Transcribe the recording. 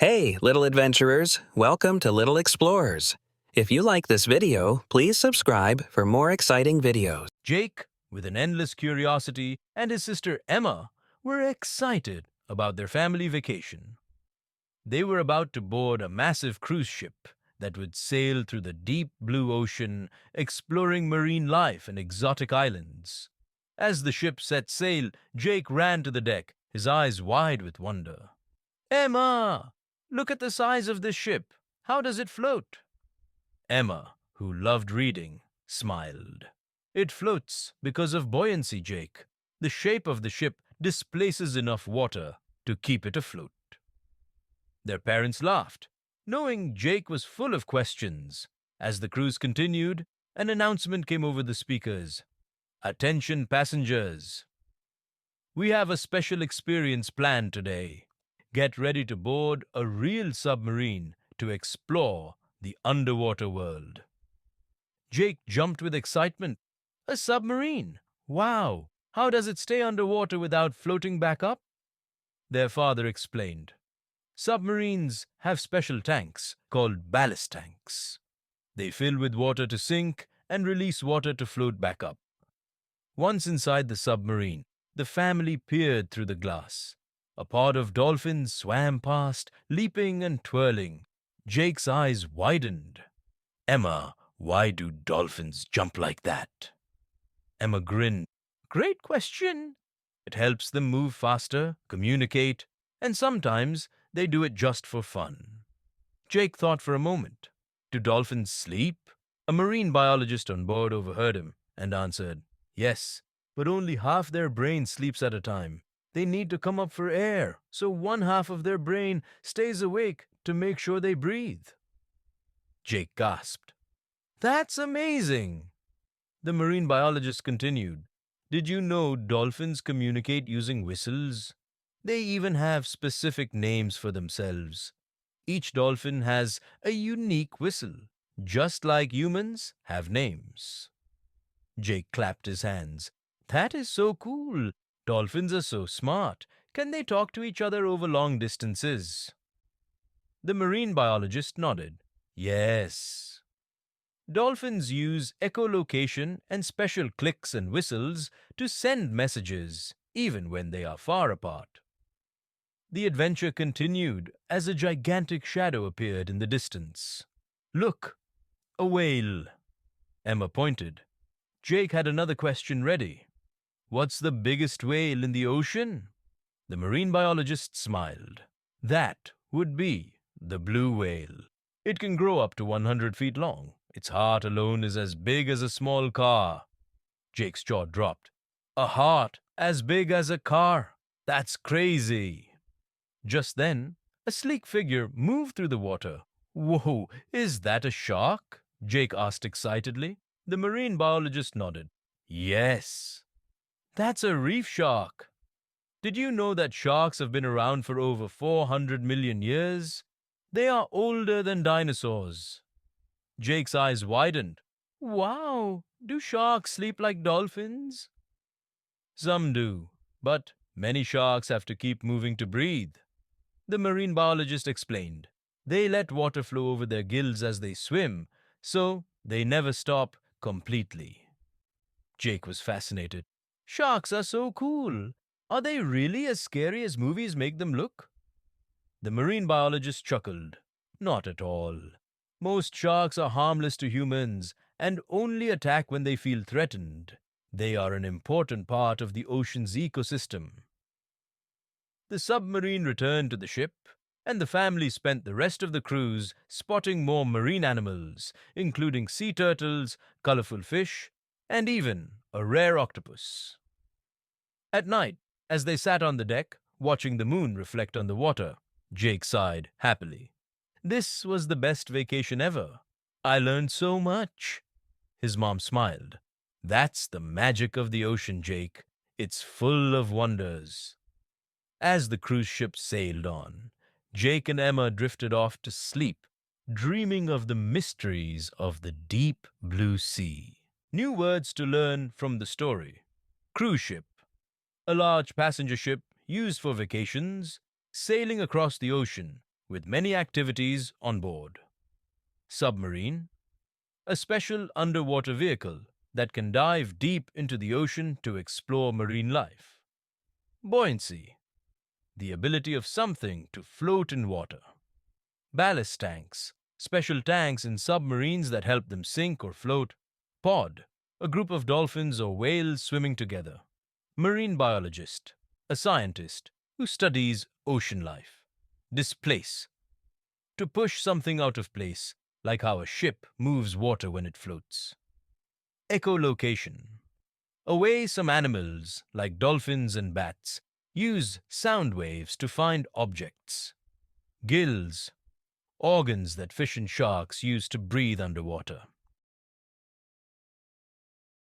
Hey, little adventurers, welcome to Little Explorers. If you like this video, please subscribe for more exciting videos. Jake, with an endless curiosity, and his sister Emma were excited about their family vacation. They were about to board a massive cruise ship that would sail through the deep blue ocean, exploring marine life and exotic islands. As the ship set sail, Jake ran to the deck, his eyes wide with wonder. Emma! Look at the size of this ship. How does it float? Emma, who loved reading, smiled. It floats because of buoyancy, Jake. The shape of the ship displaces enough water to keep it afloat. Their parents laughed, knowing Jake was full of questions. As the cruise continued, an announcement came over the speakers. Attention passengers! We have a special experience planned today. Get ready to board a real submarine to explore the underwater world. Jake jumped with excitement. A submarine? Wow! How does it stay underwater without floating back up? Their father explained. Submarines have special tanks called ballast tanks. They fill with water to sink and release water to float back up. Once inside the submarine, the family peered through the glass. A pod of dolphins swam past, leaping and twirling. Jake's eyes widened. Emma, why do dolphins jump like that? Emma grinned. Great question. It helps them move faster, communicate, and sometimes they do it just for fun. Jake thought for a moment. Do dolphins sleep? A marine biologist on board overheard him and answered, Yes, but only half their brain sleeps at a time. They need to come up for air, so one half of their brain stays awake to make sure they breathe. Jake gasped. That's amazing! The marine biologist continued. Did you know dolphins communicate using whistles? They even have specific names for themselves. Each dolphin has a unique whistle, just like humans have names. Jake clapped his hands. That is so cool. Dolphins are so smart. Can they talk to each other over long distances? The marine biologist nodded. Yes. Dolphins use echolocation and special clicks and whistles to send messages, even when they are far apart. The adventure continued as a gigantic shadow appeared in the distance. Look, a whale. Emma pointed. Jake had another question ready. What's the biggest whale in the ocean? The marine biologist smiled. That would be the blue whale. It can grow up to 100 feet long. Its heart alone is as big as a small car. Jake's jaw dropped. A heart as big as a car? That's crazy. Just then, a sleek figure moved through the water. Whoa, is that a shark? Jake asked excitedly. The marine biologist nodded. Yes. That's a reef shark. Did you know that sharks have been around for over 400 million years? They are older than dinosaurs. Jake's eyes widened. Wow, do sharks sleep like dolphins? Some do, but many sharks have to keep moving to breathe. The marine biologist explained. They let water flow over their gills as they swim, so they never stop completely. Jake was fascinated. Sharks are so cool. Are they really as scary as movies make them look? The marine biologist chuckled. Not at all. Most sharks are harmless to humans and only attack when they feel threatened. They are an important part of the ocean's ecosystem. The submarine returned to the ship, and the family spent the rest of the cruise spotting more marine animals, including sea turtles, colorful fish, and even a rare octopus. At night, as they sat on the deck, watching the moon reflect on the water, Jake sighed happily. This was the best vacation ever. I learned so much. His mom smiled. That's the magic of the ocean, Jake. It's full of wonders. As the cruise ship sailed on, Jake and Emma drifted off to sleep, dreaming of the mysteries of the deep blue sea. New words to learn from the story. Cruise ship. A large passenger ship used for vacations, sailing across the ocean, with many activities on board. Submarine, a special underwater vehicle that can dive deep into the ocean to explore marine life. Buoyancy, the ability of something to float in water. Ballast tanks, special tanks in submarines that help them sink or float. Pod, a group of dolphins or whales swimming together. Marine biologist, a scientist who studies ocean life. Displace, to push something out of place, like how a ship moves water when it floats. Echolocation, a way some animals, like dolphins and bats, use sound waves to find objects. Gills, organs that fish and sharks use to breathe underwater.